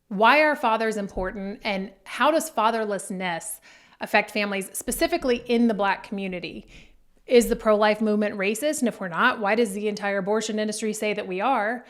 Why are fathers important, and how does fatherlessness affect families, specifically in the Black community? Is the pro-life movement racist? And if we're not, why does the entire abortion industry say that we are?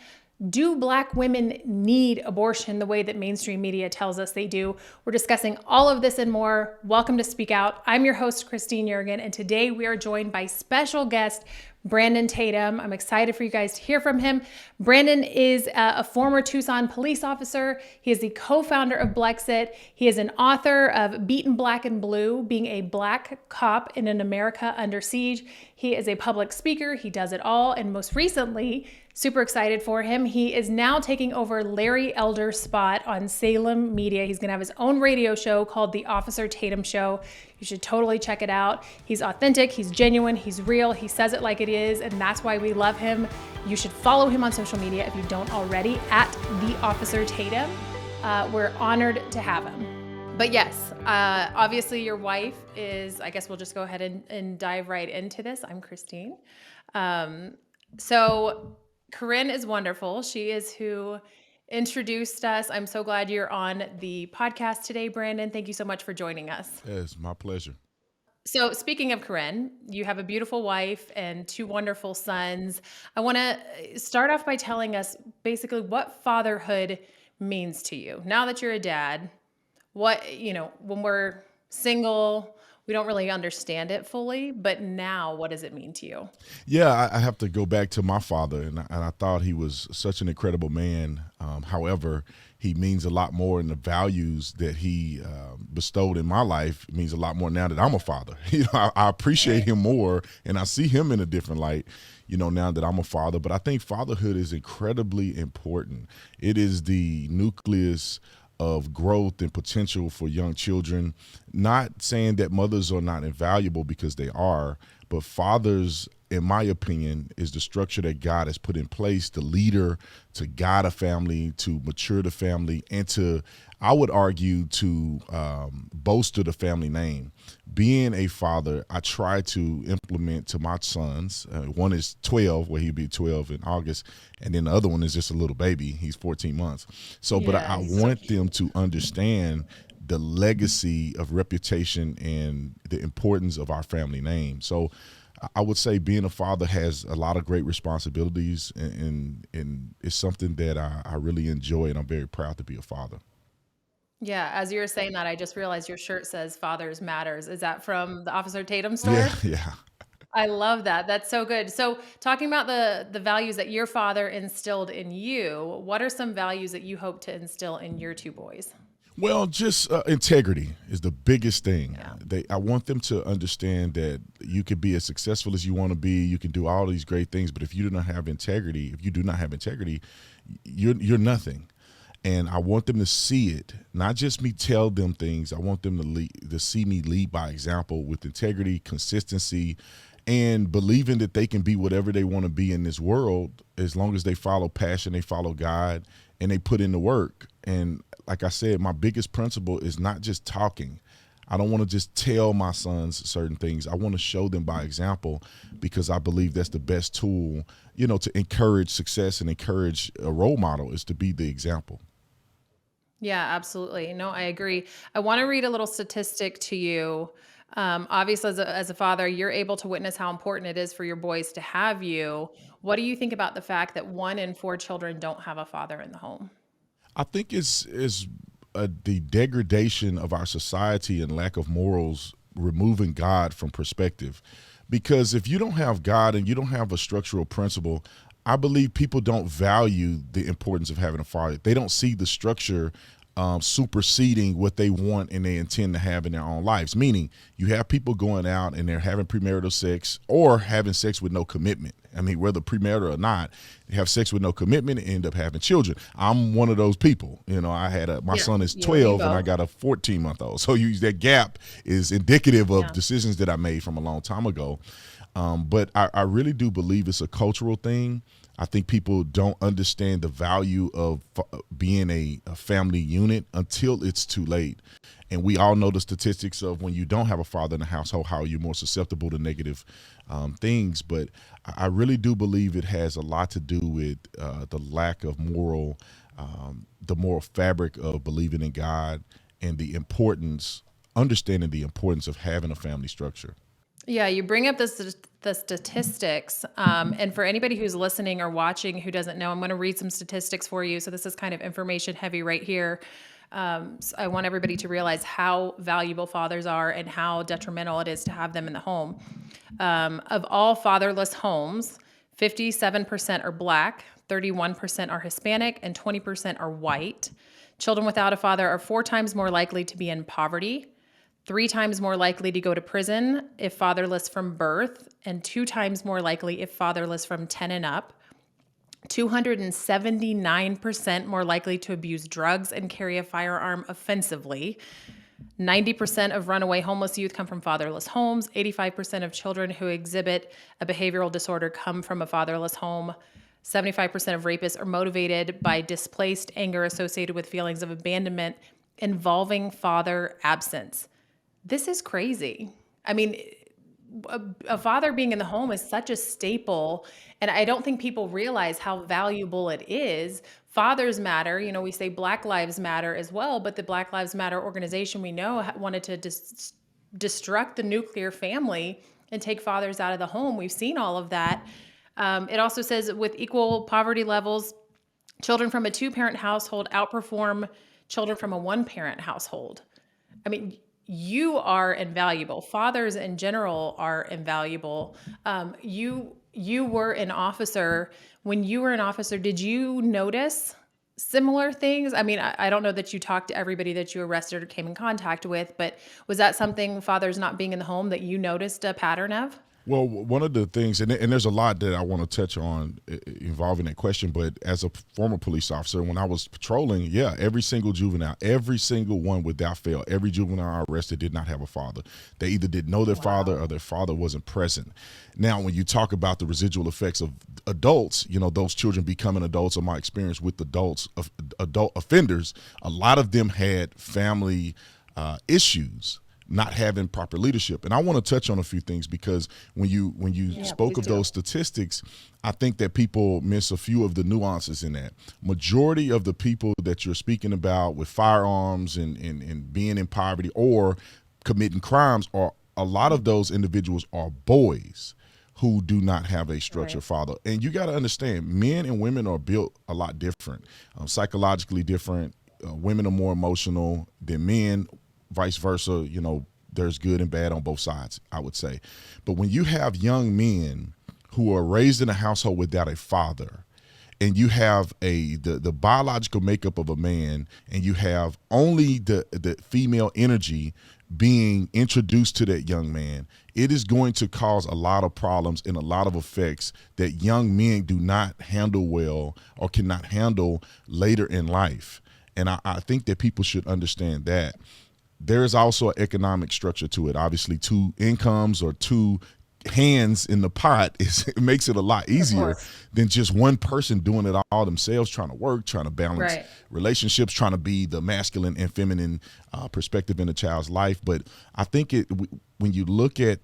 Do Black women need abortion the way that mainstream media tells us they do? We're discussing all of this and more. Welcome to Speak Out. I'm your host, Christine Yeargin, and today we are joined by special guest Brandon Tatum. I'm excited for you guys to hear from him. Brandon is a former Tucson police officer. He is the co-founder of Blexit. He is an author of Beaten Black and Blue, Being a Black Cop in an America Under Siege. He is a public speaker. He does it all. And most recently, super excited for him, he is now taking over Larry Elder's spot on Salem Media. He's going to have his own radio show called The Officer Tatum Show. You should totally check it out. He's authentic, he's genuine, he's real, he says it like it is, and that's why we love him. You should follow him on social media if you don't already, at The Officer Tatum. We're honored to have him. But yes, obviously your wife is, I guess we'll just go ahead and dive right into this. I'm Christine. So Corinne is wonderful. She is who introduced us. I'm so glad you're on the podcast today, Brandon. Thank you so much for joining us. It's my pleasure. So speaking of Corinne, you have a beautiful wife and two wonderful sons. I want to start off by telling us basically what fatherhood means to you. Now that you're a dad, when we're single, we don't really understand it fully, but now what does it mean to you? Yeah, I have to go back to my father, and I thought he was such an incredible man. However, he means a lot more, and the values that he bestowed in my life means a lot more now that I'm a father. I appreciate him more, and I see him in a different light, now that I'm a father. But I think fatherhood is incredibly important. It is the nucleus of growth and potential for young children. Not saying that mothers are not invaluable, because they are, but fathers, in my opinion, is the structure that God has put in place, the leader to guide a family, to mature the family, and to, I would argue, to bolster the family name. Being a father, I try to implement to my sons. One is 12, well, he'll be 12 in August, and then the other one is just a little baby. He's 14 months. So, but I want them to understand the legacy of reputation and the importance of our family name. So I would say being a father has a lot of great responsibilities, and it's something that I really enjoy, and I'm very proud to be a father. Yeah, as you were saying that, I just realized your shirt says Fathers Matters. Is that from the Officer Tatum Yeah, store? yeah. I love that. That's so good. So talking about the values that your father instilled in you, what are some values that you hope to instill in your two boys? Well, just integrity is the biggest thing. Yeah. I want them to understand that you can be as successful as you want to be. You can do all these great things, but if you do not have integrity, you're nothing. And I want them to see it, not just me tell them things. I want them to see me lead by example with integrity, consistency, and believing that they can be whatever they want to be in this world, as long as they follow passion, they follow God, and they put in the work. And like I said, my biggest principle is not just talking. I don't want to just tell my sons certain things. I want to show them by example, because I believe that's the best tool, to encourage success and encourage a role model, is to be the example. Yeah, absolutely. No, I agree. I want to read a little statistic to you. Obviously, as a father, you're able to witness how important it is for your boys to have you. What do you think about the fact that 1 in 4 children don't have a father in the home? I think it's the degradation of our society and lack of morals, removing God from perspective. Because if you don't have God and you don't have a structural principle, I believe people don't value the importance of having a father. They don't see the structure superseding what they want and they intend to have in their own lives. Meaning, you have people going out and they're having premarital sex or having sex with no commitment. I mean, whether premarital or not, they have sex with no commitment and end up having children. I'm one of those people. I had my son is 12 and I got a 14-month-old. So that gap is indicative of decisions that I made from a long time ago. But I really do believe it's a cultural thing. I think people don't understand the value of being a family unit until it's too late. And we all know the statistics of when you don't have a father in the household, how you're more susceptible to negative things. But I really do believe it has a lot to do with the lack of moral the moral fabric of believing in God and understanding the importance of having a family structure. Yeah, you bring up the statistics. And for anybody who's listening or watching who doesn't know, I'm going to read some statistics for you. So this is kind of information heavy right here. So I want everybody to realize how valuable fathers are and how detrimental it is to have them in the home. Of all fatherless homes, 57% are Black, 31% are Hispanic, and 20% are white. Children without a father are 4 times more likely to be in poverty, 3 times more likely to go to prison if fatherless from birth, and 2 times more likely if fatherless from 10 and up. 279% more likely to abuse drugs and carry a firearm offensively. 90% of runaway homeless youth come from fatherless homes. 85% of children who exhibit a behavioral disorder come from a fatherless home. 75% of rapists are motivated by displaced anger associated with feelings of abandonment involving father absence. This is crazy. I mean, a father being in the home is such a staple, and I don't think people realize how valuable it is. Fathers matter. You know, we say Black Lives Matter as well, but the Black Lives Matter organization we know wanted to destruct the nuclear family and take fathers out of the home. We've seen all of that. It also says with equal poverty levels, children from a 2-parent household outperform children from a 1-parent household. I mean, you are invaluable. Fathers in general are invaluable. You were an officer. When you were an officer, did you notice similar things? I mean, I don't know that you talked to everybody that you arrested or came in contact with, but was that something, fathers not being in the home, that you noticed a pattern of? Well, one of the things, and there's a lot that I want to touch on involving that question, but as a former police officer, when I was patrolling, yeah, every single juvenile, every single one without fail, every juvenile I arrested did not have a father. They either didn't know their father or their father wasn't present. Now, when you talk about the residual effects of adults, you know, those children becoming adults, or my experience with adult offenders, a lot of them had family issues, not having proper leadership. And I want to touch on a few things, because when you spoke of those statistics, I think that people miss a few of the nuances in that. Majority of the people that you're speaking about with firearms and being in poverty or committing crimes, are a lot of those individuals are boys who do not have a structured father. And you got to understand, men and women are built a lot different, psychologically different. Women are more emotional than men, vice versa. You know, there's good and bad on both sides, I would say. But when you have young men who are raised in a household without a father, and you have the biological makeup of a man, and you have only the female energy being introduced to that young man, it is going to cause a lot of problems and a lot of effects that young men do not handle well or cannot handle later in life. And I think that people should understand that. There is also an economic structure to it. Obviously, 2 incomes or 2 hands in the pot it makes it a lot easier than just one person doing it all themselves, trying to work, trying to balance relationships, trying to be the masculine and feminine perspective in a child's life. But I think when you look at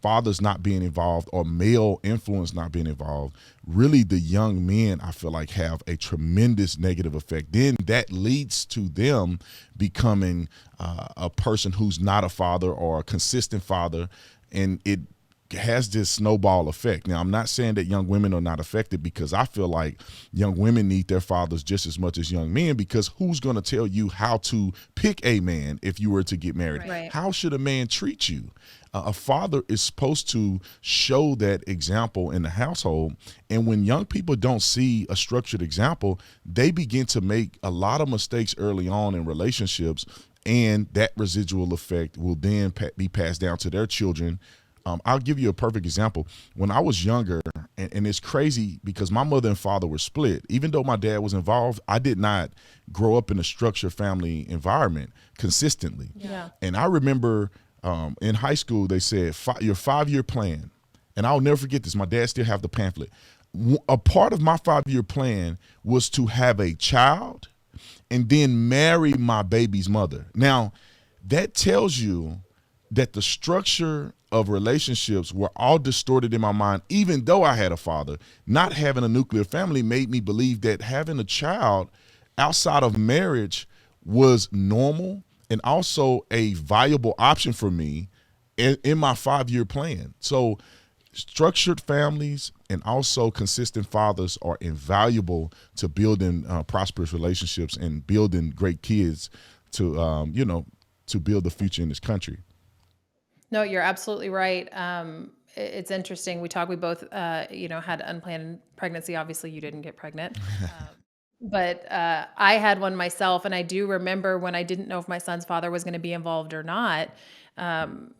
fathers not being involved or male influence not being involved, really the young men, I feel like, have a tremendous negative effect. Then that leads to them becoming a person who's not a father or a consistent father, and it has this snowball effect. Now, I'm not saying that young women are not affected, because I feel like young women need their fathers just as much as young men, because who's going to tell you how to pick a man if you were to get married? How should a man treat you? A father is supposed to show that example in the household. And when young people don't see a structured example, they begin to make a lot of mistakes early on in relationships, and that residual effect will then be passed down to their children. I'll give you a perfect example. When I was younger, and it's crazy because my mother and father were split. Even though my dad was involved, I did not grow up in a structured family environment consistently. And I remember in high school, they said, your 5-year plan. And I'll never forget this. My dad still have the pamphlet. A part of my 5-year plan was to have a child and then marry my baby's mother. Now, that tells you that the structure of relationships were all distorted in my mind. Even though I had a father, not having a nuclear family made me believe that having a child outside of marriage was normal and also a viable option for me in my 5-year plan. So structured families and also consistent fathers are invaluable to building prosperous relationships and building great kids to to build the future in this country. No, you're absolutely right. It's interesting. We both, had unplanned pregnancy. Obviously, you didn't get pregnant. But I had one myself, and I do remember when I didn't know if my son's father was going to be involved or not.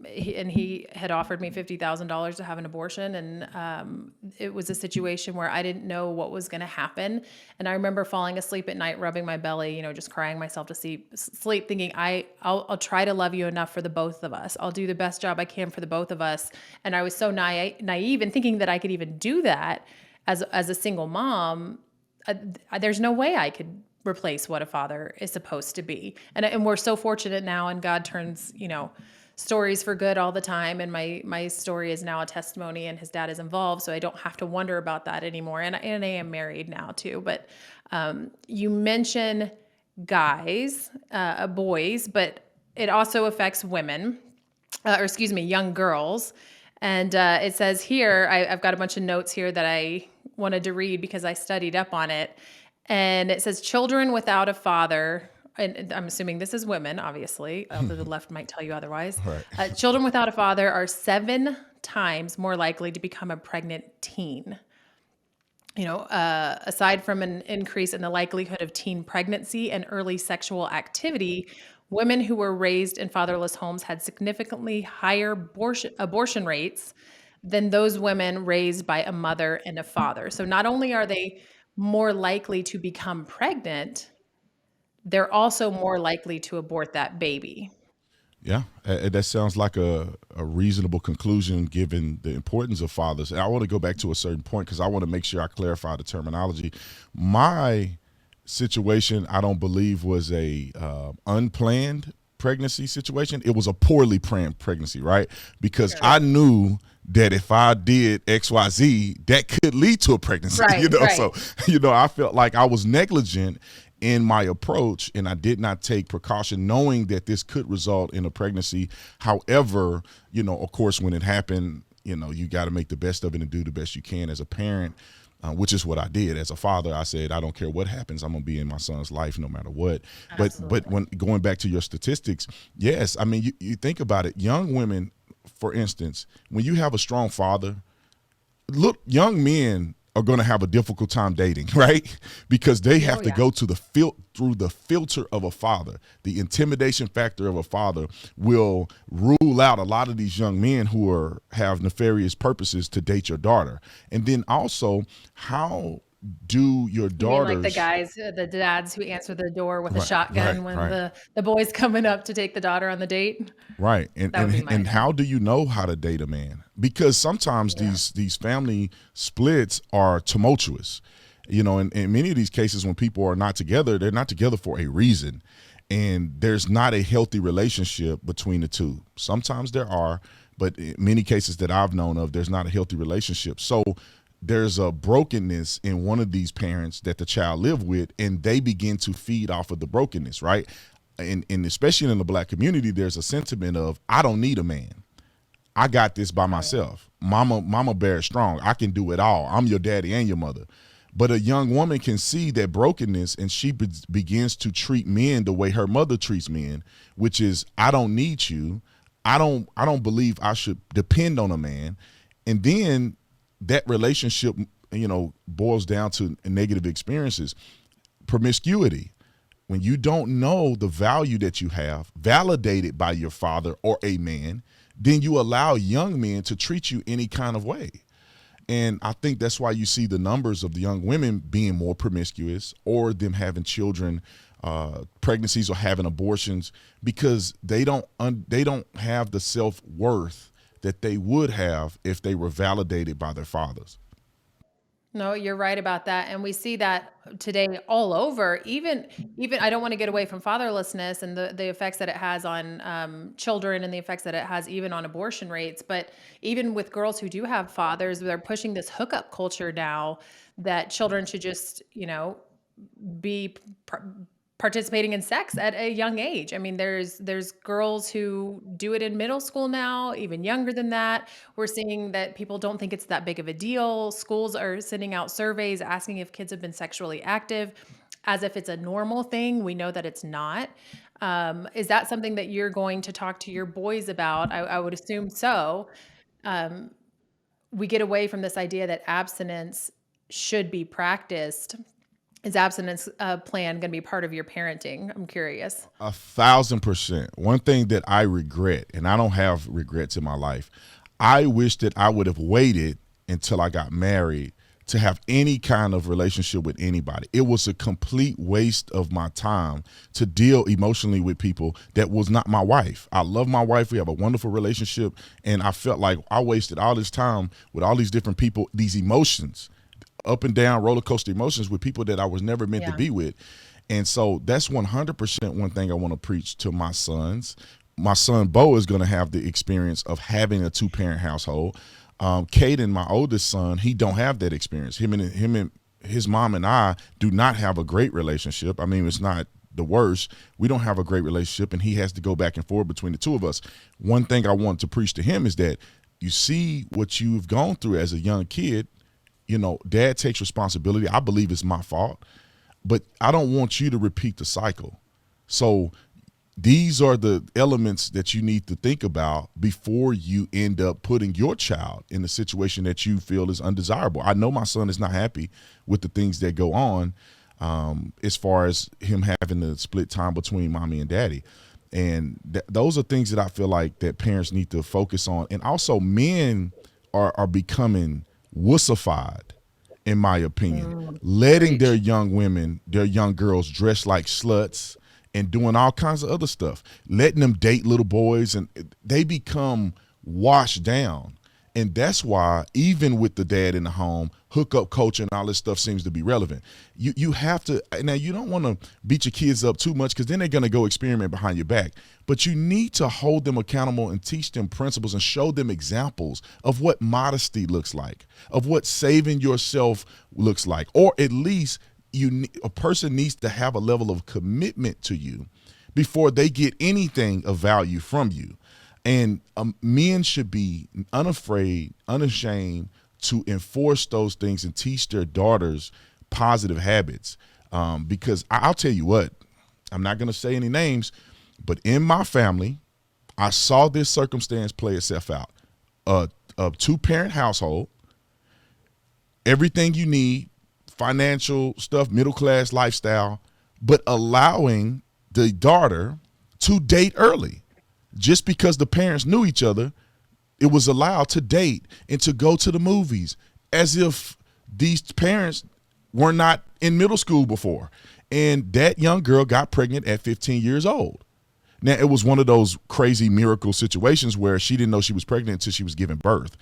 He had offered me $50,000 to have an abortion, and it was a situation where I didn't know what was going to happen. And I remember falling asleep at night, rubbing my belly, just crying myself to sleep, thinking I'll try to love you enough for the both of us. I'll do the best job I can for the both of us. And I was so naive and thinking that I could even do that as a single mom. There's no way I could replace what a father is supposed to be. And we're so fortunate now, and God turns, stories for good all the time. And my story is now a testimony, and his dad is involved. So I don't have to wonder about that anymore. And I am married now too. But you mention guys, boys, but it also affects women, young girls. And it says here, I've got a bunch of notes here that I wanted to read because I studied up on it. And it says children without a father, and I'm assuming this is women, obviously, although the left might tell you otherwise. Right. Children without a father are 7 times more likely to become a pregnant teen. Aside from an increase in the likelihood of teen pregnancy and early sexual activity, women who were raised in fatherless homes had significantly higher abortion rates than those women raised by a mother and a father. So not only are they more likely to become pregnant, they're also more likely to abort that baby. Yeah, that sounds like a reasonable conclusion given the importance of fathers. And I want to go back to a certain point because I want to make sure I clarify the terminology. My situation, I don't believe, was a unplanned pregnancy situation. It was a poorly planned pregnancy, right? Because Sure. I knew that if I did XYZ, that could lead to a pregnancy. Right, right. So I felt like I was negligent in my approach, and I did not take precaution knowing that this could result in a pregnancy. However, of course, when it happened, you got to make the best of it and do the best you can as a parent, which is what I did. As a father, I said, I don't care what happens. I'm going to be in my son's life no matter what. But when going back to your statistics, yes, I mean, you think about it. Young women, for instance, when you have a strong father, look, young men are going to have a difficult time dating, right? Because they have to go to through the filter of a father. The intimidation factor of a father will rule out a lot of these young men who have nefarious purposes to date your daughter. And then also, how do your daughters? You mean like the guys, the dads who answer the door with a shotgun when the boy's coming up to take the daughter on the date? Right. And how do you know how to date a man? Because sometimes these family splits are tumultuous. In many of these cases when people are not together, they're not together for a reason. And there's not a healthy relationship between the two. Sometimes there are, but in many cases that I've known of, there's not a healthy relationship. So there's a brokenness in one of these parents that the child live with, and they begin to feed off of the brokenness, right? And especially in the Black community, there's a sentiment of, I don't need a man. I got this by myself. Mama bear strong. I can do it all. I'm your daddy and your mother. But a young woman can see that brokenness, and she begins to treat men the way her mother treats men, which is, I don't need you. I don't believe I should depend on a man. And then that relationship, boils down to negative experiences. Promiscuity. When you don't know the value that you have validated by your father or a man, then you allow young men to treat you any kind of way. And I think that's why you see the numbers of the young women being more promiscuous, or them having children, pregnancies, or having abortions, because they don't have the self-worth that they would have if they were validated by their fathers. No, you're right about that. And we see that today all over. Even I don't want to get away from fatherlessness and the effects that it has on children, and the effects that it has even on abortion rates. But even with girls who do have fathers, they're pushing this hookup culture now that children should just, be participating in sex at a young age. I mean, there's girls who do it in middle school now, even younger than that. We're seeing that people don't think it's that big of a deal. Schools are sending out surveys asking if kids have been sexually active, as if it's a normal thing. We know that it's not. Is that something that you're going to talk to your boys about? I would assume so. We get away from this idea that abstinence should be practiced. Is abstinence plan going to be part of your parenting? I'm curious. 1,000%. One thing that I regret, and I don't have regrets in my life, I wish that I would have waited until I got married to have any kind of relationship with anybody. It was a complete waste of my time to deal emotionally with people that was not my wife. I love my wife. We have a wonderful relationship. And I felt like I wasted all this time with all these different people, these emotions, up and down roller coaster emotions with people that I was never meant to be with. And so that's 100% one thing I want to preach to my sons. My son Bo is going to have the experience of having a 2-parent household. Caden, my oldest son, he don't have that experience. Him and his mom and I do not have a great relationship. I mean, it's not the worst. We don't have a great relationship, and he has to go back and forth between the two of us. One thing I want to preach to him is that you see what you've gone through as a young kid. You know, dad takes responsibility. I believe it's my fault, but I don't want you to repeat the cycle. So these are the elements that you need to think about before you end up putting your child in a situation that you feel is undesirable. I know my son is not happy with the things that go on as far as him having to split time between mommy and daddy. And those are things that I feel like that parents need to focus on. And also men are becoming wussified, in my opinion, letting their young women, their young girls dress like sluts and doing all kinds of other stuff, letting them date little boys, and they become washed down. And that's why, even with the dad in the home, hookup culture and all this stuff seems to be relevant. You have to, now you don't want to beat your kids up too much because then they're going to go experiment behind your back. But you need to hold them accountable and teach them principles and show them examples of what modesty looks like, of what saving yourself looks like, or at least a person needs to have a level of commitment to you before they get anything of value from you. And men should be unafraid, unashamed to enforce those things and teach their daughters positive habits. Because I'll tell you what, I'm not going to say any names, but in my family, I saw this circumstance play itself out. A 2-parent household, everything you need, financial stuff, middle-class lifestyle, but allowing the daughter to date early. Just because the parents knew each other, it was allowed to date and to go to the movies as if these parents were not in middle school before. And that young girl got pregnant at 15 years old. Now, it was one of those crazy miracle situations where she didn't know she was pregnant until she was giving birth.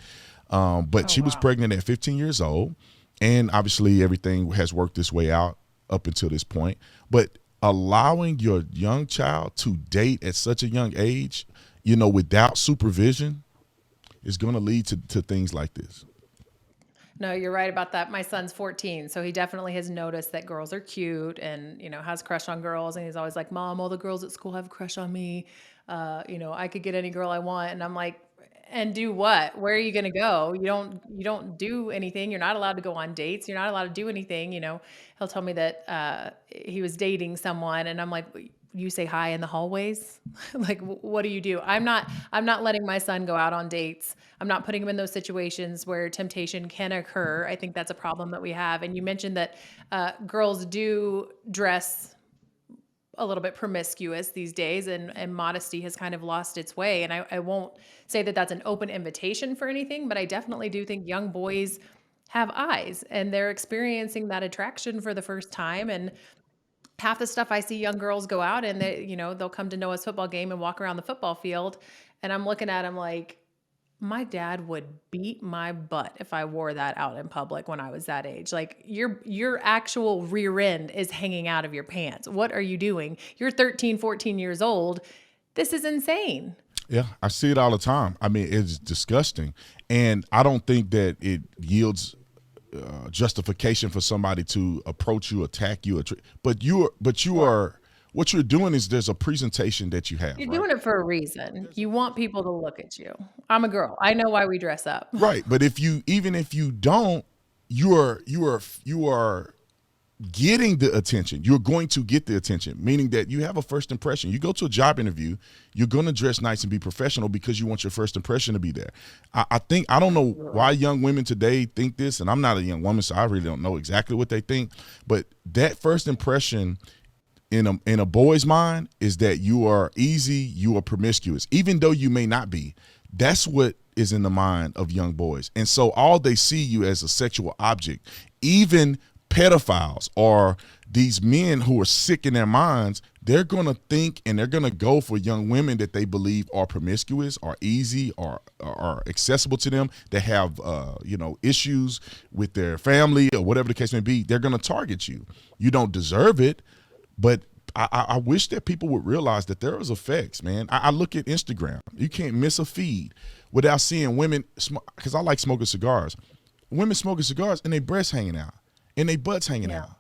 But she was pregnant at 15 years old. And obviously everything has worked its way out up until this point. But allowing your young child to date at such a young age, you know, without supervision is going to lead to things like this. No, you're right about that. My son's 14, so he definitely has noticed that girls are cute and, you know, has crush on girls. And he's always like, Mom, all the girls at school have a crush on me. You know, I could get any girl I want. And I'm like, and do what? Where are you going to go? You don't do anything. You're not allowed to go on dates. You're not allowed to do anything. You know, he'll tell me that he was dating someone, and I'm like, you say hi in the hallways? Like, what do you do? I'm not letting my son go out on dates. I'm not putting him in those situations where temptation can occur. I think that's a problem that we have. And you mentioned that girls do dress a little bit promiscuous these days, and modesty has kind of lost its way. And I won't say that that's an open invitation for anything, but I definitely do think young boys have eyes and they're experiencing that attraction for the first time. And half the stuff I see young girls go out and they, you know, they'll come to Noah's football game and walk around the football field. And I'm looking at them like, my dad would beat my butt if I wore that out in public when I was that age. Like your actual rear end is hanging out of your pants. What are you doing? You're 13, 14 years old. This is insane. Yeah, I see it all the time. I mean, it's disgusting. And I don't think that it yields justification for somebody to approach you, attack you, but you are what you're doing is there's a presentation that you have, You're right? doing it for a reason. You want people to look at you. I'm a girl. I know why we dress up. Right, but even if you don't, you are getting the attention. You're going to get the attention, meaning that you have a first impression. You go to a job interview, you're going to dress nice and be professional because you want your first impression to be there. I don't know why young women today think this, and I'm not a young woman, so I really don't know exactly what they think, but that first impression in a boy's mind is that you are easy, you are promiscuous, even though you may not be. That's what is in the mind of young boys. And so all they see you as a sexual object. Even pedophiles or these men who are sick in their minds, they're going to think and they're going to go for young women that they believe are promiscuous, are easy, are accessible to them, that have issues with their family or whatever the case may be. They're going to target you. You don't deserve it, but I wish that people would realize that there is effects, man. I look at Instagram. You can't miss a feed without seeing women, because I like smoking cigars. Women smoking cigars and their breasts hanging out and their butts hanging out.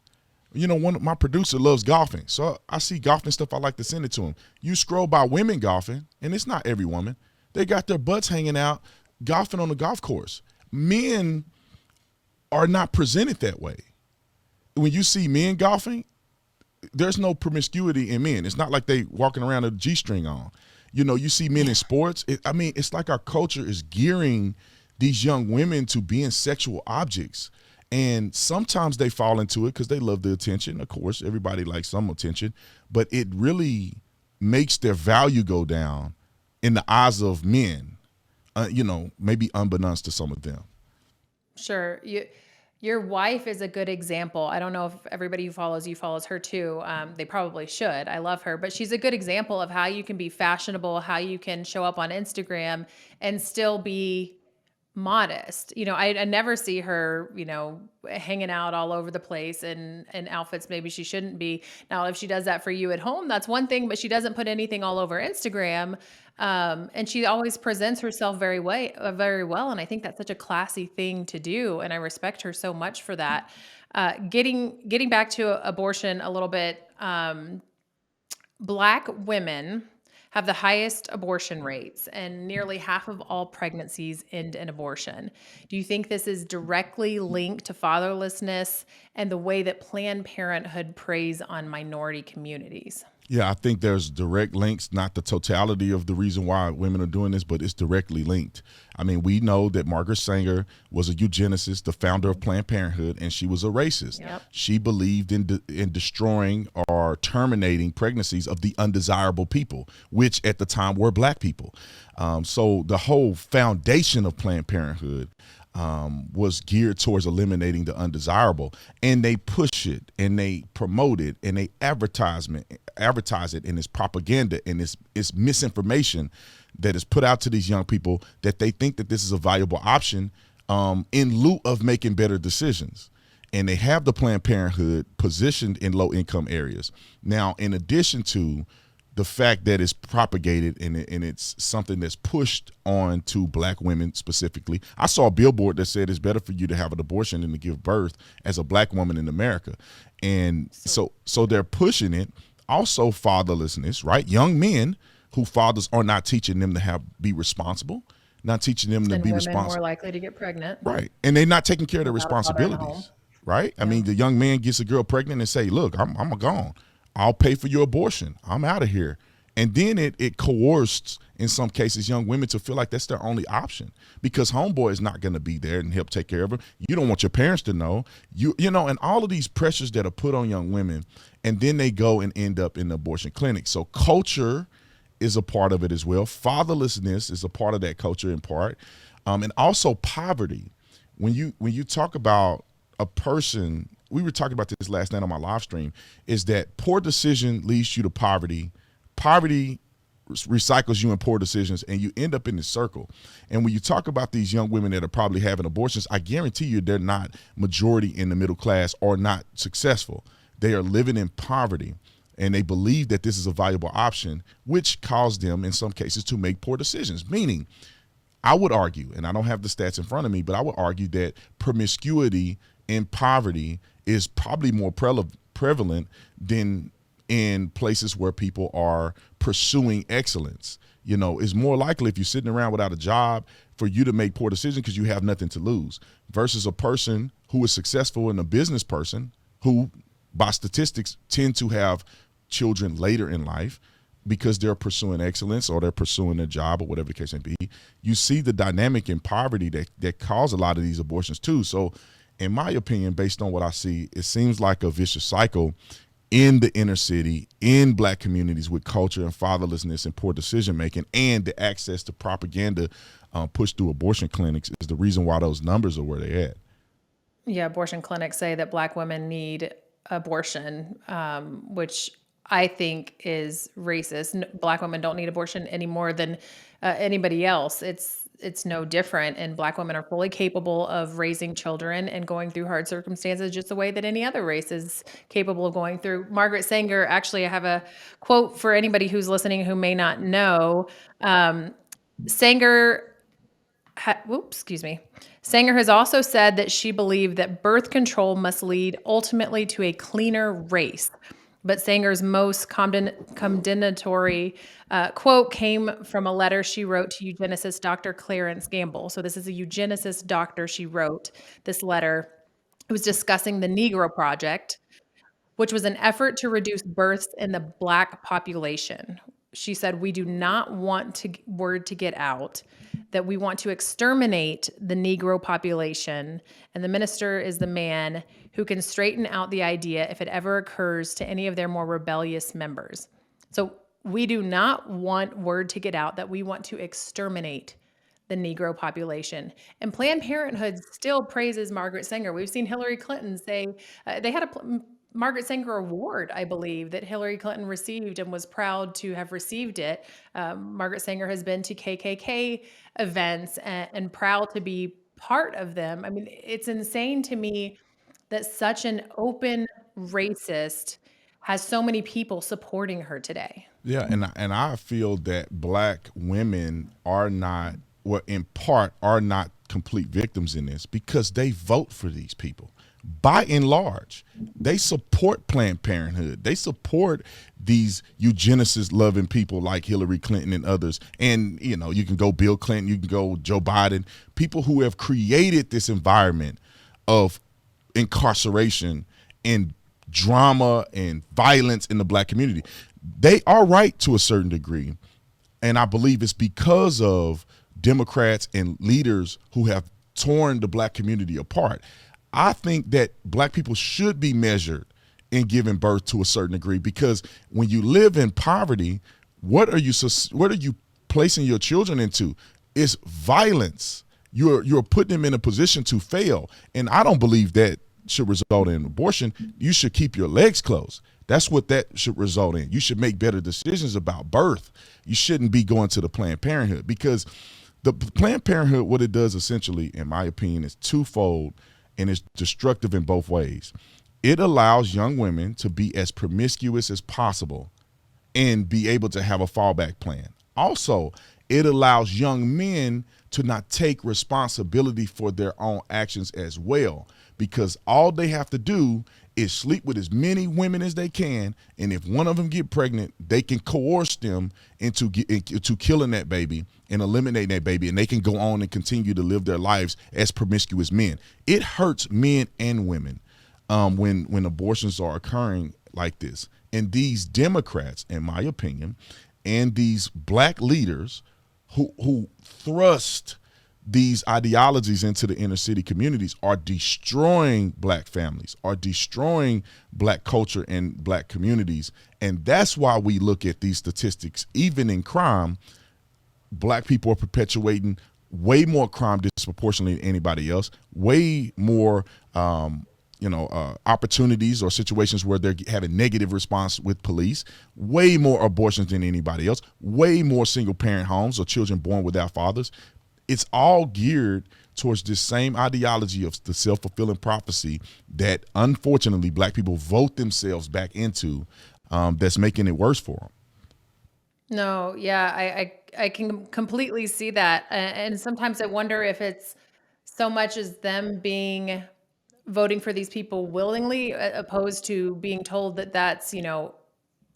You know, one of my producer loves golfing, so I see golfing stuff. I like to send it to him. You scroll by women golfing, and it's not every woman. They got their butts hanging out, golfing on the golf course. Men are not presented that way. When you see men golfing, there's no promiscuity in men. It's not like they walking around with a G-string on. You know, you see men in sports. It's like our culture is gearing these young women to being sexual objects. And sometimes they fall into it because they love the attention. Of course, everybody likes some attention, but it really makes their value go down in the eyes of men, maybe unbeknownst to some of them. Sure. Your wife is a good example. I don't know if everybody who follows you follows her too. They probably should. I love her, but she's a good example of how you can be fashionable, how you can show up on Instagram and still be modest. You know, I never see her, hanging out all over the place in outfits maybe she shouldn't be. Now, if she does that for you at home, that's one thing, but she doesn't put anything all over Instagram. And she always presents herself very well. And I think that's such a classy thing to do. And I respect her so much for that. Getting back to abortion a little bit, Black women have the highest abortion rates, and nearly half of all pregnancies end in abortion. Do you think this is directly linked to fatherlessness and the way that Planned Parenthood preys on minority communities? Yeah, I think there's direct links, not the totality of the reason why women are doing this, but it's directly linked. I mean, we know that Margaret Sanger was a eugenicist, the founder of Planned Parenthood, and she was a racist. Yep. She believed in destroying or terminating pregnancies of the undesirable people, which at the time were Black people. So the whole foundation of Planned Parenthood was geared towards eliminating the undesirable, and they push it and they promote it and they advertise it, and it's propaganda and it's misinformation that is put out to these young people that they think that this is a valuable option in lieu of making better decisions. And they have the Planned Parenthood positioned in low income areas. Now, in addition to the fact that it's propagated and it's something that's pushed on to Black women specifically. I saw a billboard that said it's better for you to have an abortion than to give birth as a Black woman in America. And so they're pushing it. Also fatherlessness, right? Young men who fathers are not teaching them to be responsible, not teaching them to be responsible. More likely to get pregnant. Right. And they're not taking care of their responsibilities. Right? Yeah. I mean, the young man gets a girl pregnant and say, look, I'm gone. I'll pay for your abortion. I'm out of here. And then it coerced, in some cases, young women to feel like that's their only option because homeboy is not going to be there and help take care of her. You don't want your parents to know. And all of these pressures that are put on young women, and then they go and end up in the abortion clinic. So culture is a part of it as well. Fatherlessness is a part of that culture in part. And also poverty. When you talk about a person, we were talking about this last night on my live stream, is that poor decision leads you to poverty. Poverty recycles you in poor decisions, and you end up in this circle. And when you talk about these young women that are probably having abortions, I guarantee you they're not majority in the middle class or not successful. They are living in poverty, and they believe that this is a valuable option, which caused them in some cases to make poor decisions. Meaning, I would argue, and I don't have the stats in front of me, but I would argue that promiscuity in poverty is probably more prevalent than in places where people are pursuing excellence. You know, it's more likely if you're sitting around without a job for you to make poor decisions because you have nothing to lose, versus a person who is successful and a business person who, by statistics, tend to have children later in life because they're pursuing excellence or they're pursuing a job or whatever the case may be. You see the dynamic in poverty that cause a lot of these abortions too. So in my opinion, based on what I see, it seems like a vicious cycle in the inner city, in Black communities, with culture and fatherlessness and poor decision making, and the access to propaganda pushed through abortion clinics is the reason why those numbers are where they're at. Yeah, abortion clinics say that Black women need abortion, which I think is racist. Black women don't need abortion any more than anybody else. It's no different, and Black women are fully capable of raising children and going through hard circumstances just the way that any other race is capable of going through. Margaret Sanger, actually, I have a quote for anybody who's listening who may not know. Sanger excuse me. Sanger has also said that she believed that birth control must lead ultimately to a cleaner race. But Sanger's most condemnatory quote came from a letter she wrote to eugenicist Dr. Clarence Gamble. So this is a eugenicist doctor. She wrote this letter. It was discussing the Negro Project, which was an effort to reduce births in the Black population. She said, "We do not want word to get out that we want to exterminate the Negro population, and the minister is the man who can straighten out the idea if it ever occurs to any of their more rebellious members." So we do not want word to get out that we want to exterminate the Negro population. And Planned Parenthood still praises Margaret Sanger. We've seen Hillary Clinton say they had a Margaret Sanger Award, I believe, that Hillary Clinton received and was proud to have received it. Margaret Sanger has been to KKK events and proud to be part of them. I mean, it's insane to me that such an open racist has so many people supporting her today. Yeah, and I feel that Black women are not, well, in part, are not complete victims in this because they vote for these people. By and large, they support Planned Parenthood. They support these eugenicist loving people like Hillary Clinton and others. And, you know, you can go Bill Clinton, you can go Joe Biden, people who have created this environment of incarceration and drama and violence in the Black community. They are right to a certain degree. And I believe it's because of Democrats and leaders who have torn the Black community apart. I think that Black people should be measured in giving birth to a certain degree, because when you live in poverty, what are you placing your children into? It's violence. You're putting them in a position to fail. And I don't believe that should result in abortion. You should keep your legs closed. That's what that should result in. You should make better decisions about birth. You shouldn't be going to the Planned Parenthood, because the Planned Parenthood, what it does essentially, in my opinion, is twofold, and it's destructive in both ways. It allows young women to be as promiscuous as possible and be able to have a fallback plan. Also, it allows young men to not take responsibility for their own actions as well, because all they have to do is sleep with as many women as they can, and if one of them get pregnant, they can coerce them into killing that baby and eliminating that baby, and they can go on and continue to live their lives as promiscuous men. It hurts men and women when abortions are occurring like this. And these Democrats, in my opinion, and these Black leaders who thrust these ideologies into the inner city communities are destroying Black families, are destroying Black culture and Black communities. And that's why we look at these statistics. Even in crime, Black people are perpetuating way more crime disproportionately than anybody else, way more opportunities or situations where they're having negative response with police, way more abortions than anybody else, way more single parent homes or children born without fathers. It's all geared towards this same ideology of the self-fulfilling prophecy that unfortunately Black people vote themselves back into, that's making it worse for them. No, yeah, I can completely see that, and sometimes I wonder if it's so much as them being voting for these people willingly, opposed to being told that that's,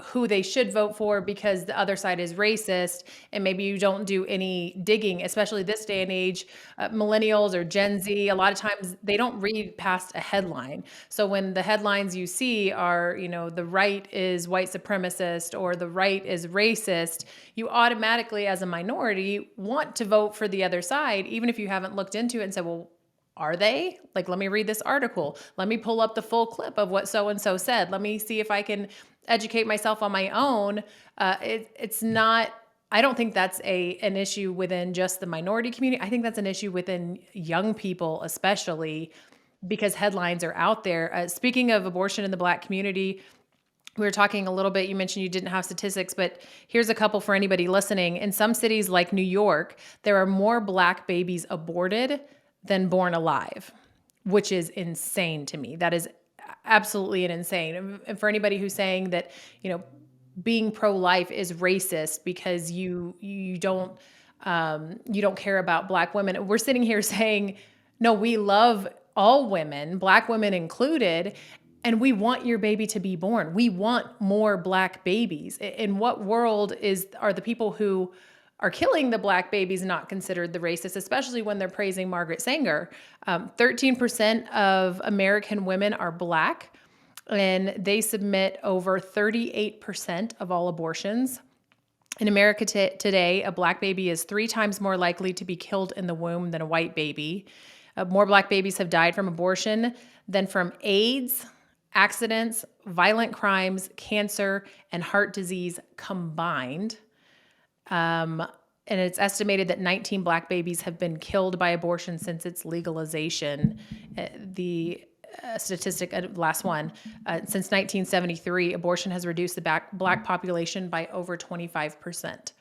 who they should vote for because the other side is racist, and maybe you don't do any digging, especially this day and age. Millennials or Gen Z, a lot of times they don't read past a headline. So when the headlines you see are, the right is white supremacist or the right is racist, you automatically, as a minority, want to vote for the other side, even if you haven't looked into it and said, well, are they? Like, let me read this article. Let me pull up the full clip of what so and so said. Let me see if I can educate myself on my own. It's not. I don't think that's an issue within just the minority community. I think that's an issue within young people, especially because headlines are out there. Speaking of abortion in the Black community, we were talking a little bit, you mentioned you didn't have statistics, but here's a couple for anybody listening. In some cities like New York, there are more Black babies aborted than born alive, which is insane to me. That is absolutely an insane. And for anybody who's saying that, being pro-life is racist because you don't care about Black women, we're sitting here saying, no, we love all women, Black women included, and we want your baby to be born. We want more Black babies. In what world are the people who are killing the Black babies not considered the racist, especially when they're praising Margaret Sanger? 13% of American women are Black, and they submit over 38% of all abortions. In America today, a Black baby is 3 times more likely to be killed in the womb than a white baby. More Black babies have died from abortion than from AIDS, accidents, violent crimes, cancer, and heart disease combined. And it's estimated that 19 Black babies have been killed by abortion since its legalization. The statistic, last one, since 1973, abortion has reduced the Black population by over 25%.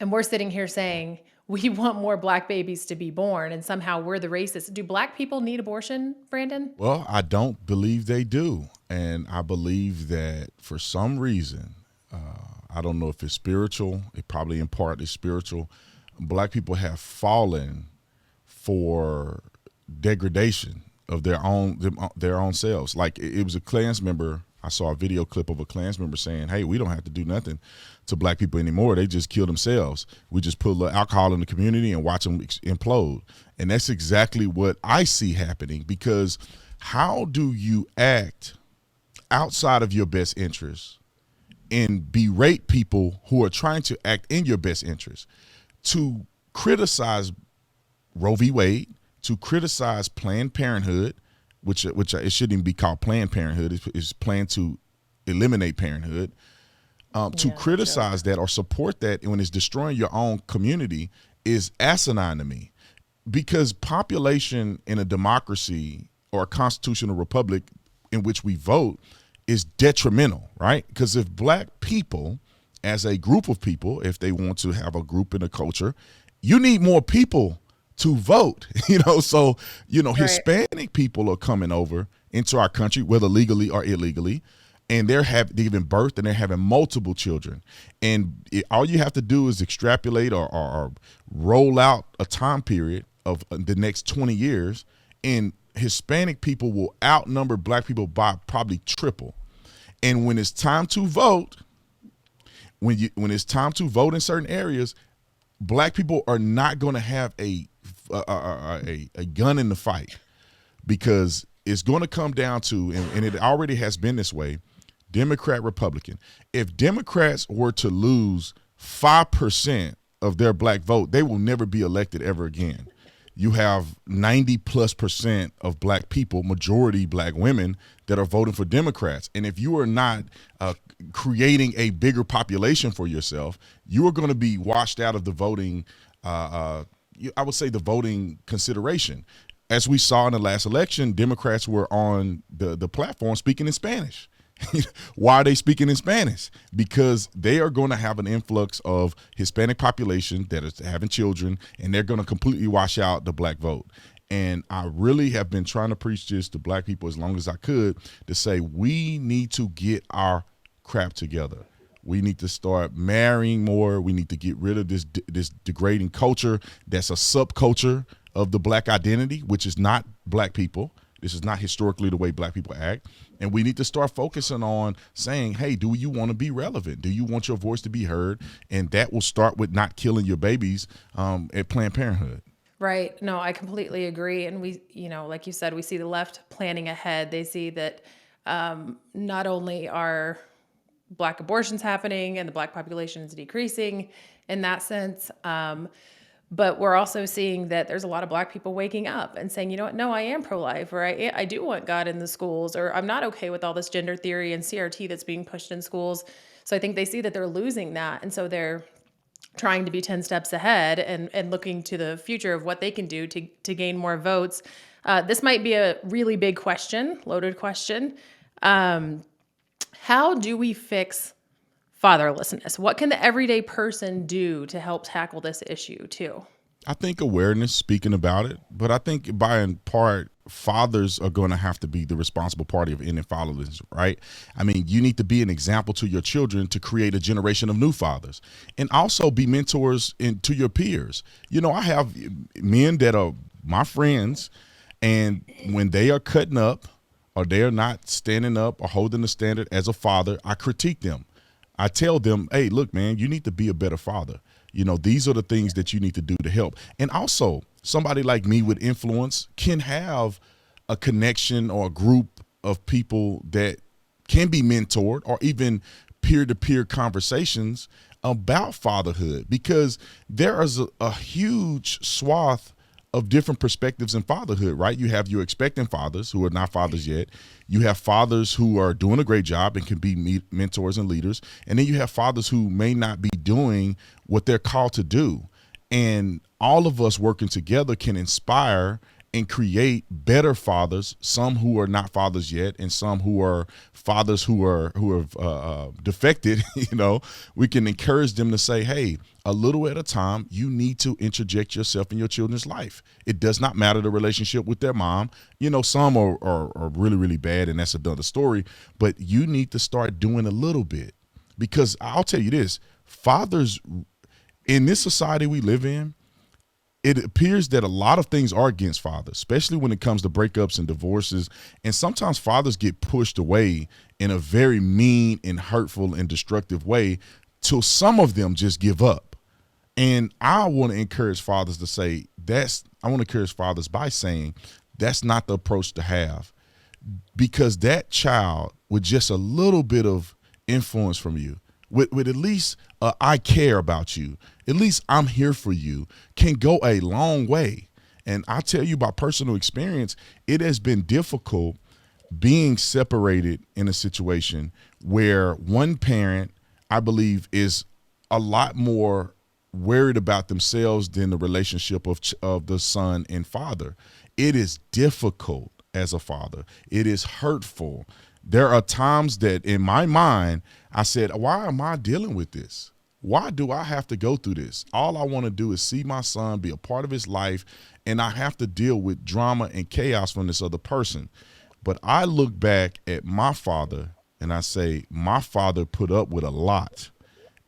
And we're sitting here saying we want more Black babies to be born, and somehow we're the racists. Do Black people need abortion, Brandon? Well, I don't believe they do. And I believe that for some reason, I don't know if it's spiritual, it probably in part is spiritual, Black people have fallen for degradation of their own selves. Like it was a Klans member. I saw a video clip of a Klans member saying, hey, we don't have to do nothing to Black people anymore. They just kill themselves. We just put a little alcohol in the community and watch them implode. And that's exactly what I see happening, because how do you act outside of your best interest and berate people who are trying to act in your best interest? To criticize Roe v. Wade, to criticize Planned Parenthood, which it shouldn't even be called Planned Parenthood, it's planned to eliminate parenthood, to criticize that or support that when it's destroying your own community is asinine to me. Because population in a democracy or a constitutional republic in which we vote is detrimental, right? Because if Black people, as a group of people, if they want to have a group in a culture, you need more people to vote, so, right. Hispanic people are coming over into our country, whether legally or illegally, and they're giving birth and they're having multiple children. And all you have to do is extrapolate or roll out a time period of the next 20 years, and Hispanic people will outnumber Black people by probably triple. And when it's time to vote, when it's time to vote in certain areas, Black people are not going to have a gun in the fight, because it's going to come down to, and it already has been this way, Democrat, Republican. If Democrats were to lose 5% of their Black vote, they will never be elected ever again. You have 90+% of Black people, majority Black women, that are voting for Democrats. And if you are not creating a bigger population for yourself, you are going to be washed out of the voting, I would say the voting consideration. As we saw in the last election, Democrats were on the platform speaking in Spanish. Why are they speaking in Spanish? Because they are going to have an influx of Hispanic population that is having children, and they're going to completely wash out the Black vote. And I really have been trying to preach this to Black people as long as I could, to say we need to get our crap together. We need to start marrying more. We need to get rid of this degrading culture that's a subculture of the black identity, which is not black people. This is not historically the way black people act. And we need to start focusing on saying, hey, do you want to be relevant? Do you want your voice to be heard? And that will start with not killing your babies at Planned Parenthood. Right. No, I completely agree. And we, like you said, we see the left planning ahead. They see that not only are Black abortions happening and the Black population is decreasing in that sense, but we're also seeing that there's a lot of Black people waking up and saying, you know what, no, I am pro-life, or I do want God in the schools, or I'm not okay with all this gender theory and CRT that's being pushed in schools. So I think they see that they're losing that. And so they're trying to be 10 steps ahead and looking to the future of what they can do to gain more votes. This might be a really big question, loaded question. How do we fix fatherlessness? What can the everyday person do to help tackle this issue too? I think awareness, speaking about it, but I think by and part, fathers are going to have to be the responsible party of ending fatherlessness, right? I mean, you need to be an example to your children to create a generation of new fathers, and also be mentors to your peers. I have men that are my friends, and when they are cutting up or they are not standing up or holding the standard as a father, I critique them. I tell them, hey, look, man, you need to be a better father. These are the things that you need to do to help. And also, somebody like me with influence can have a connection or a group of people that can be mentored, or even peer-to-peer conversations about fatherhood, because there is a huge swath of different perspectives in fatherhood, right? You have your expectant fathers who are not fathers yet. You have fathers who are doing a great job and can be mentors and leaders. And then you have fathers who may not be doing what they're called to do. And all of us working together can inspire and create better fathers, some who are not fathers yet, and some who are fathers who have defected. We can encourage them to say, hey, a little at a time, you need to interject yourself in your children's life. It does not matter the relationship with their mom. Some are really, really bad, and that's another story, but you need to start doing a little bit, because I'll tell you this, fathers in this society we live in, it appears that a lot of things are against fathers, especially when it comes to breakups and divorces. And sometimes fathers get pushed away in a very mean and hurtful and destructive way till some of them just give up. And I want to encourage fathers to say I want to encourage fathers by saying that's not the approach to have, because that child with just a little bit of influence from you, with at least I care about you, at least I'm here for you, can go a long way. And I tell you by personal experience, it has been difficult being separated in a situation where one parent, I believe, is a lot more worried about themselves than the relationship of the son and father. It is difficult as a father. It is hurtful. There are times that in my mind, I said, why am I dealing with this? Why do I have to go through this? All I want to do is see my son, be a part of his life, and I have to deal with drama and chaos from this other person. But I look back at my father and I say, my father put up with a lot,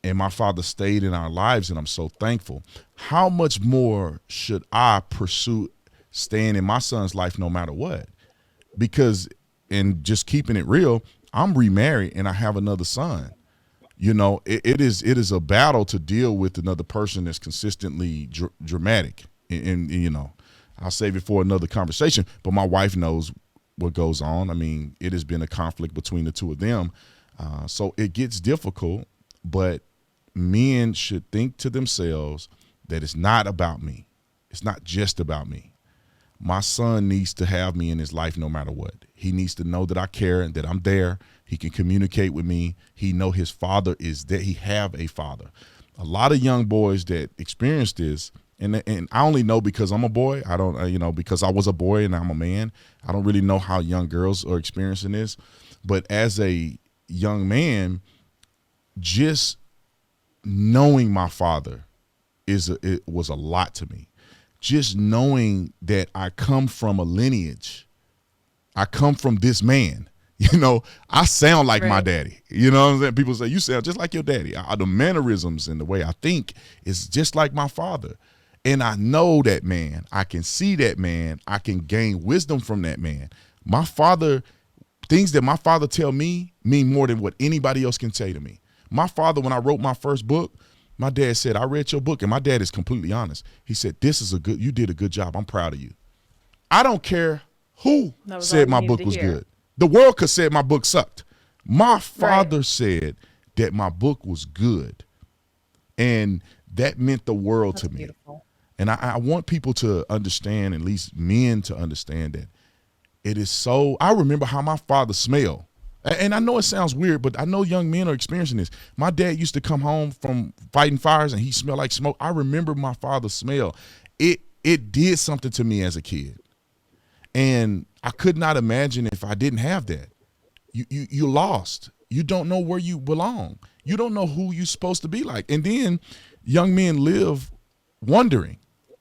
and my father stayed in our lives, and I'm so thankful. How much more should I pursue staying in my son's life no matter what? Because, and just keeping it real, I'm remarried and I have another son. It is a battle to deal with another person that's consistently dramatic. And I'll save it for another conversation, but my wife knows what goes on. I mean, it has been a conflict between the two of them. So it gets difficult, but men should think to themselves that it's not about me. It's not just about me. My son needs to have me in his life no matter what. He needs to know that I care and that I'm there. He can communicate with me. He know his father is there. He have a father. A lot of young boys that experience this, and I only know because I'm a boy. I don't, because I was a boy and I'm a man. I don't really know how young girls are experiencing this. But as a young man, just knowing my father it was a lot to me. Just knowing that I come from a lineage, I come from this man, You know, I sound like my Right. daddy. You know what I'm saying? People say, you sound just like your daddy. The mannerisms and the way I think is just like my father. And I know that man. I can see that man. I can gain wisdom from that man. My father, things that my father tell me mean more than what anybody else can say to me. My father, when I wrote my first book, my dad said, I read your book, and my dad is completely honest. He said, you did a good job. I'm proud of you. I don't care who That was all said you my needed book to was hear. good. The world could say my book sucked. My Right. father said that my book was good. And that meant the world That's to me. beautiful. And I want people to understand, at least men to understand, that it is so. I remember how my father smelled. And I know it sounds weird, but I know young men are experiencing this. My dad used to come home from fighting fires and he smelled like smoke. I remember my father's smell. It did something to me as a kid. And I could not imagine if I didn't have that. You lost. You don't know where you belong. You don't know who you're supposed to be like. And then young men live wondering,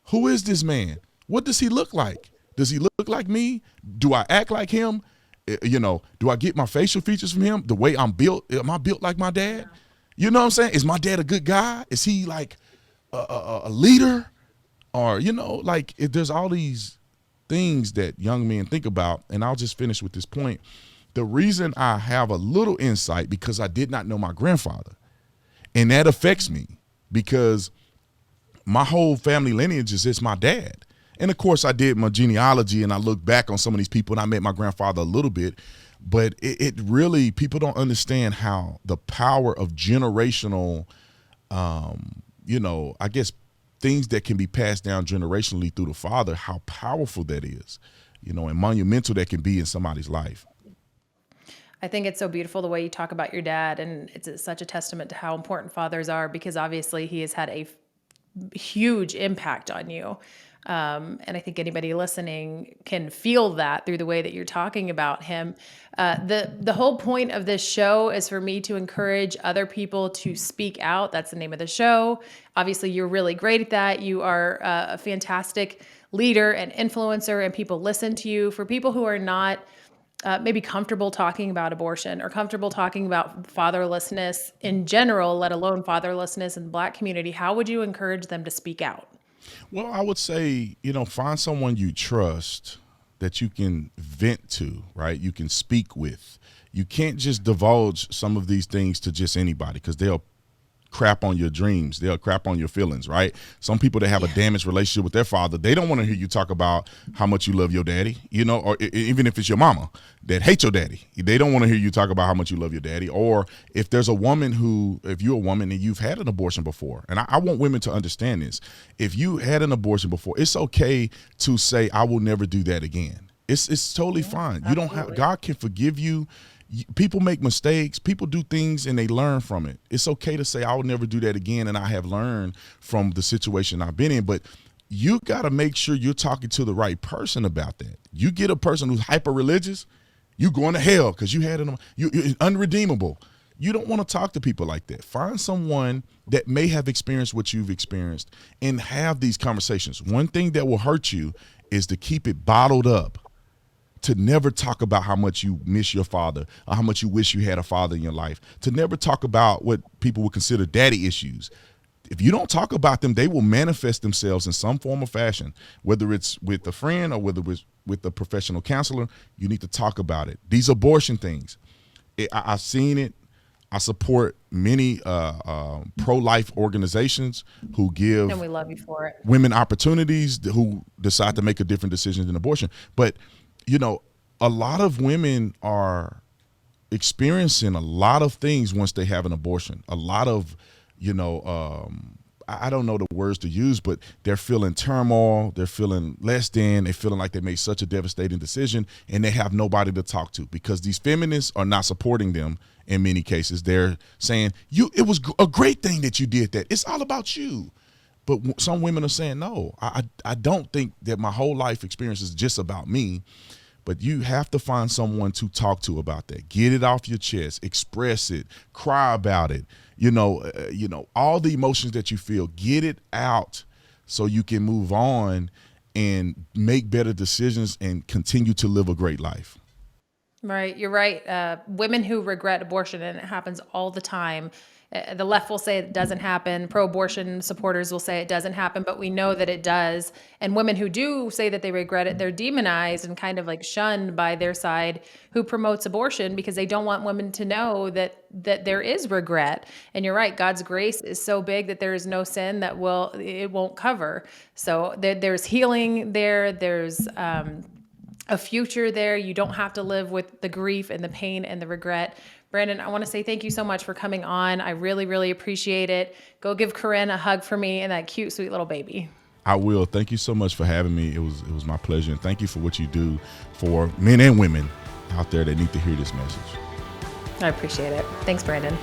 who is this man? What does he look like? Does he look like me? Do I act like him? You know, do I get my facial features from him? The way I'm built, am I built like my dad? You know what I'm saying? Is my dad a good guy? Is he like a leader? Or, you know, like there's all these things that young men think about. And I'll just finish with this point. The reason I have a little insight because I did not know my grandfather. And that affects me because my whole family lineage is my dad. And of course I did my genealogy and I looked back on some of these people and I met my grandfather a little bit, but it really, people don't understand how the power of generational, you know, I guess things that can be passed down generationally through the father, how powerful that is, you know, and monumental that can be in somebody's life. I think it's so beautiful the way you talk about your dad, and it's such a testament to how important fathers are because obviously he has had a huge impact on you. And I think anybody listening can feel that through the way that you're talking about him. The whole point of this show is for me to encourage other people to speak out. That's the name of the show. Obviously, you're really great at that. You are a fantastic leader and influencer, and people listen to you. For people who are not maybe comfortable talking about abortion or comfortable talking about fatherlessness in general, let alone fatherlessness in the Black community, how would you encourage them to speak out? Well, I would say, you know, find someone you trust that you can vent to, right? You can speak with. You can't just divulge some of these things to just anybody because they'll crap on your dreams. They'll crap on your feelings, right? Some people that have a damaged relationship with their father, they don't want to hear you talk about how much you love your daddy, you know, or even if it's your mama that hates your daddy, they don't want to hear you talk about how much you love your daddy. Or if there's a woman who, if you're a woman and you've had an abortion before, and I want women to understand this, if you had an abortion before, it's okay to say, I will never do that again. It's totally fine. You don't have, God can forgive you. People make mistakes, people do things and they learn from it. It's okay to say I will never do that again, and I have learned from the situation I've been in. But you got to make sure you're talking to the right person about that. You get a person who's hyper religious, you going to hell because you had you're unredeemable. You don't want to talk to people like that. Find someone that may have experienced what you've experienced and have these conversations. One thing that will hurt you is to keep it bottled up, to never talk about how much you miss your father or how much you wish you had a father in your life, to never talk about what people would consider daddy issues. If you don't talk about them, they will manifest themselves in some form or fashion, whether it's with a friend or whether it's with a professional counselor. You need to talk about it. These abortion things, I've seen it. I support many pro-life organizations who give And we love you for it. women opportunities, who decide to make a different decision than abortion. But you know, a lot of women are experiencing a lot of things once they have an abortion. A lot of, you know, I don't know the words to use, but they're feeling turmoil. They're feeling less than. They're feeling like they made such a devastating decision, and they have nobody to talk to because these feminists are not supporting them in many cases. They're saying, it was a great thing that you did that. It's all about you. But some women are saying, no, I don't think that my whole life experience is just about me. But you have to find someone to talk to about that. Get it off your chest, express it, cry about it. You know, all the emotions that you feel, get it out so you can move on and make better decisions and continue to live a great life. Right, you're right. Women who regret abortion, and it happens all the time. The left will say it doesn't happen. Pro-abortion supporters will say it doesn't happen, but we know that it does. And women who do say that they regret it, they're demonized and kind of like shunned by their side who promotes abortion because they don't want women to know that there is regret. And you're right, God's grace is so big that there is no sin that it won't cover. So there's healing there. There's a future there. You don't have to live with the grief and the pain and the regret. Brandon, I want to say thank you so much for coming on. I really, really appreciate it. Go give Corinne a hug for me and that cute, sweet little baby. I will. Thank you so much for having me. It was my pleasure. And thank you for what you do for men and women out there that need to hear this message. I appreciate it. Thanks, Brandon.